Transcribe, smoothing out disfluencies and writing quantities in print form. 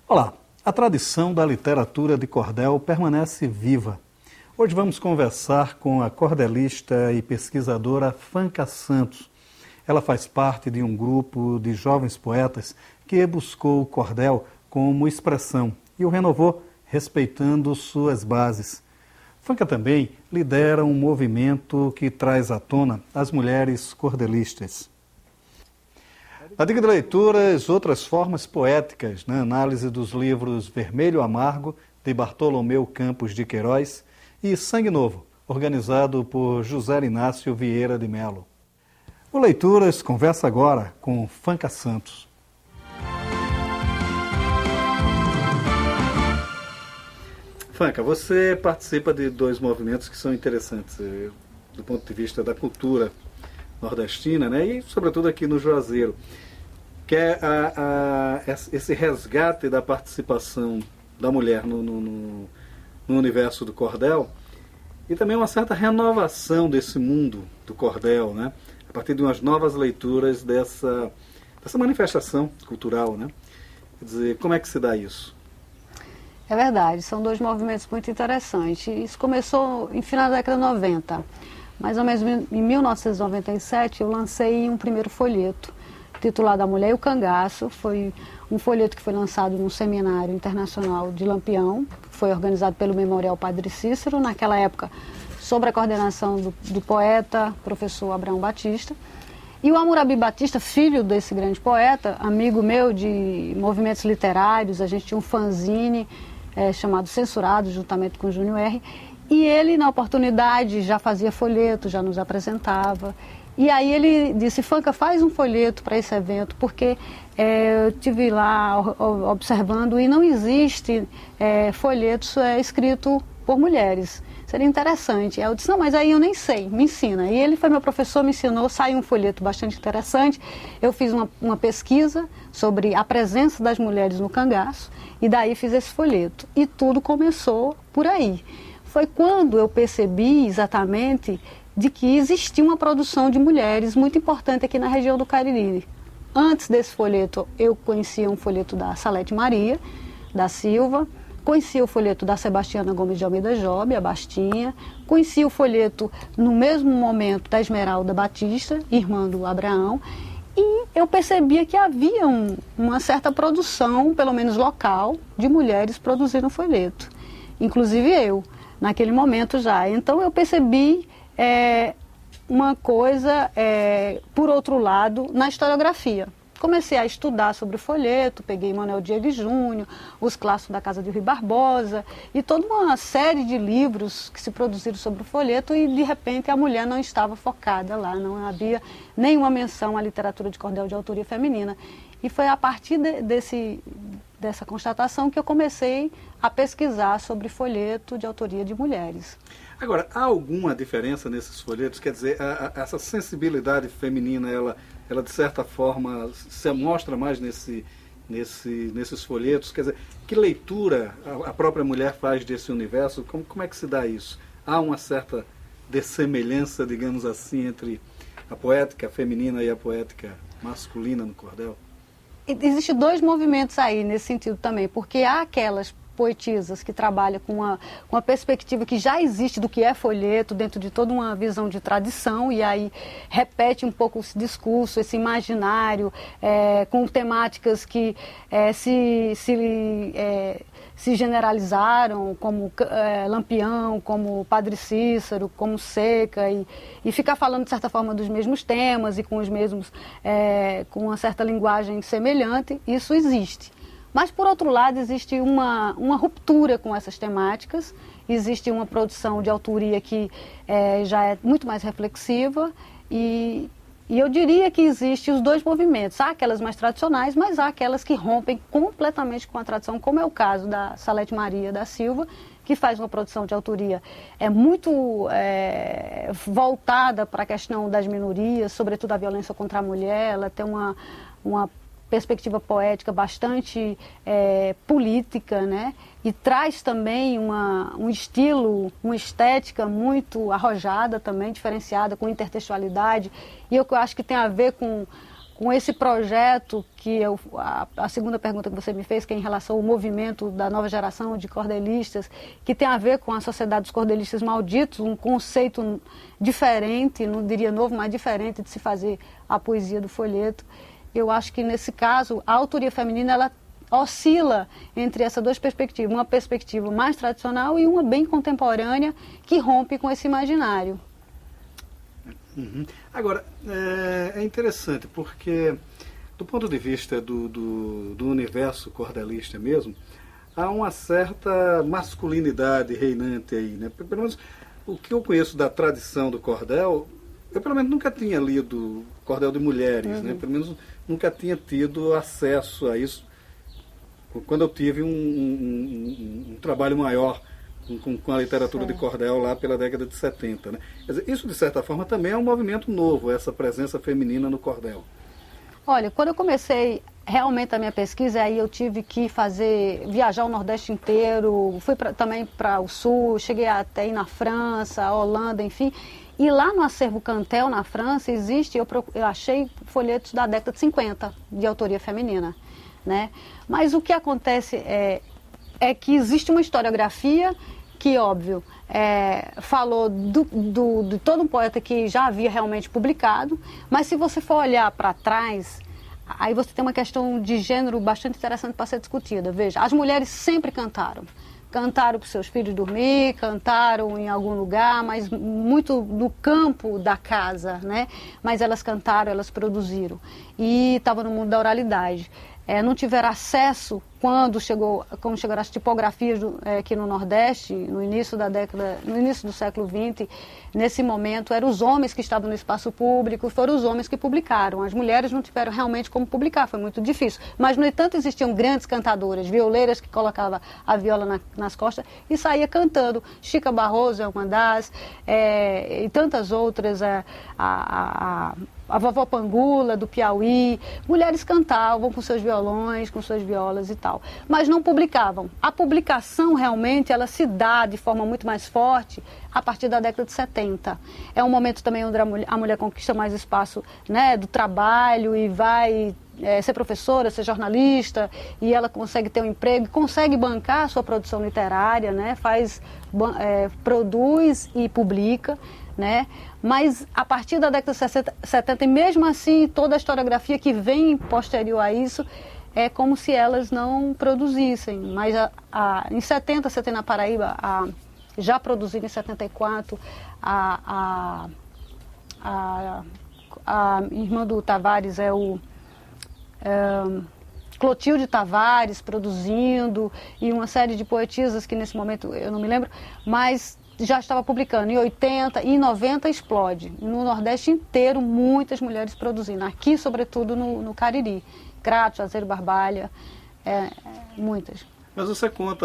Olá, a tradição da literatura de cordel permanece viva. Hoje vamos conversar com a cordelista e pesquisadora Fanca Santos. Ela faz parte de um grupo de jovens poetas que buscou o cordel como expressão e o renovou respeitando suas bases. Fanca também lidera um movimento que traz à tona as mulheres cordelistas. Na dica de leituras, outras formas poéticas, na análise dos livros Vermelho Amargo, de Bartolomeu Campos de Queiroz, e Sangue Novo, organizado por José Inácio Vieira de Melo. O Leituras conversa agora com Fanca Santos. Fanca, você participa de dois movimentos que são interessantes do ponto de vista da cultura nordestina, né? E sobretudo aqui no Juazeiro, que é esse resgate da participação da mulher no universo do cordel e também uma certa renovação desse mundo do cordel, né? A partir de umas novas leituras dessa manifestação cultural, né? Quer dizer, como é que se dá isso? É verdade, são dois movimentos muito interessantes. Isso começou em final da década de 90. Mais ou menos em 1997 eu lancei um primeiro folheto, titulado A Mulher e o Cangaço. Foi um folheto que foi lançado num seminário internacional de Lampião, que foi organizado pelo Memorial Padre Cícero, naquela época, sob a coordenação do poeta, professor Abraão Batista. E o Hammurabi Batista, filho desse grande poeta, amigo meu de movimentos literários, a gente tinha um fanzine chamado Censurado, juntamente com o Júnior R. E ele, na oportunidade, já fazia folheto, já nos apresentava. E aí ele disse, Fanca, faz um folheto para esse evento, porque eu estive lá observando e não existe folhetos escrito por mulheres. Seria interessante. Eu disse, não, mas aí eu nem sei, me ensina. E ele foi meu professor, me ensinou, saiu um folheto bastante interessante. Eu fiz uma pesquisa sobre a presença das mulheres no cangaço e daí fiz esse folheto. E tudo começou por aí. Foi quando eu percebi exatamente de que existia uma produção de mulheres muito importante aqui na região do Cariri. Antes desse folheto, eu conhecia um folheto da Salete Maria, da Silva, conhecia o folheto da Sebastiana Gomes de Almeida Job, a Bastinha, conhecia o folheto no mesmo momento da Esmeralda Batista, irmã do Abraão, e eu percebia que havia uma certa produção, pelo menos local, de mulheres produzindo folheto. Inclusive eu, naquele momento já. Então eu percebi uma coisa, por outro lado, na historiografia. Comecei a estudar sobre o folheto, peguei Manuel Diego Júnior, os clássicos da Casa de Rui Barbosa e toda uma série de livros que se produziram sobre o folheto e de repente a mulher não estava focada lá, não havia nenhuma menção à literatura de cordel de autoria feminina. E foi a partir dessa constatação que eu comecei a pesquisar sobre folheto de autoria de mulheres. Agora, há alguma diferença nesses folhetos? Quer dizer, essa sensibilidade feminina, ela de certa forma se mostra mais nesses folhetos? Quer dizer, que leitura a própria mulher faz desse universo? Como é que se dá isso? Há uma certa dessemelhança, digamos assim, entre a poética feminina e a poética masculina no cordel? Existem dois movimentos aí nesse sentido também, porque há aquelas poetisas que trabalham com uma perspectiva que já existe do que é folheto, dentro de toda uma visão de tradição, e aí repete um pouco esse discurso, esse imaginário, com temáticas que se generalizaram, como Lampião, como Padre Cícero, como Seca, e ficar falando de certa forma dos mesmos temas e com os mesmos, com uma certa linguagem semelhante. Isso existe. Mas, por outro lado, existe uma ruptura com essas temáticas, existe uma produção de autoria que já é muito mais reflexiva e eu diria que existem os dois movimentos. Há aquelas mais tradicionais, mas há aquelas que rompem completamente com a tradição, como é o caso da Salete Maria da Silva, que faz uma produção de autoria muito voltada para a questão das minorias, sobretudo a violência contra a mulher. Ela tem uma perspectiva poética bastante política, né? E traz também um estilo, uma estética muito arrojada também, diferenciada, com intertextualidade. E eu acho que tem a ver com com esse projeto que a segunda pergunta que você me fez, que é em relação ao movimento da nova geração de cordelistas, que tem a ver com a Sociedade dos Cordelistas Malditos, um conceito diferente, não diria novo, mas diferente de se fazer a poesia do folheto. Eu acho que nesse caso a autoria feminina ela oscila entre essas duas perspectivas, uma perspectiva mais tradicional e uma bem contemporânea que rompe com esse imaginário. Uhum. Agora, é interessante porque, do ponto de vista do universo cordelista mesmo, há uma certa masculinidade reinante aí, né? Pelo menos o que eu conheço da tradição do cordel, eu pelo menos nunca tinha lido cordel de mulheres, né? Pelo menos nunca tinha tido acesso a isso quando eu tive um trabalho maior com a literatura de cordel lá pela década de 70. Né? Quer dizer, isso, de certa forma, também é um movimento novo, essa presença feminina no cordel. Olha, quando eu comecei realmente a minha pesquisa, aí eu tive que viajar o Nordeste inteiro, fui também para o Sul, cheguei até ir na França, Holanda, enfim. E lá no acervo Cantel, na França, existe, eu achei folhetos da década de 50, de autoria feminina. Né? Mas o que acontece é que existe uma historiografia que, óbvio, falou de todo um poeta que já havia realmente publicado, mas se você for olhar para trás, aí você tem uma questão de gênero bastante interessante para ser discutida. Veja, as mulheres sempre cantaram. Cantaram para os seus filhos dormir, cantaram em algum lugar, mas muito no campo da casa, né? Mas elas cantaram, elas produziram. E estavam no mundo da oralidade. Não tiveram acesso quando chegaram as tipografias aqui no Nordeste, no início do século XX. Nesse momento, eram os homens que estavam no espaço público, foram os homens que publicaram. As mulheres não tiveram realmente como publicar, foi muito difícil. Mas, no entanto, existiam grandes cantadoras, violeiras que colocavam a viola nas costas e saía cantando. Chica Barroso é uma das, e tantas outras, a vovó Pangula, do Piauí. Mulheres cantavam com seus violões, com suas violas e tal, mas não publicavam. A publicação realmente ela se dá de forma muito mais forte a partir da década de 70. É um momento também onde a mulher conquista mais espaço, né, do trabalho e vai ser professora, ser jornalista, e ela consegue ter um emprego, consegue bancar a sua produção literária, né, produz e publica. Né? Mas a partir da década de 70, e mesmo assim toda a historiografia que vem posterior a isso é como se elas não produzissem. Mas em 70 você tem na Paraíba, já produzido em 74, a irmã do Tavares Clotilde Tavares produzindo, e uma série de poetisas que nesse momento eu não me lembro, mas já estava publicando. Em 80 e em 90 explode. No Nordeste inteiro, muitas mulheres produzindo. Aqui, sobretudo, no Cariri. Crato, Juazeiro Barbalha, muitas. Mas você conta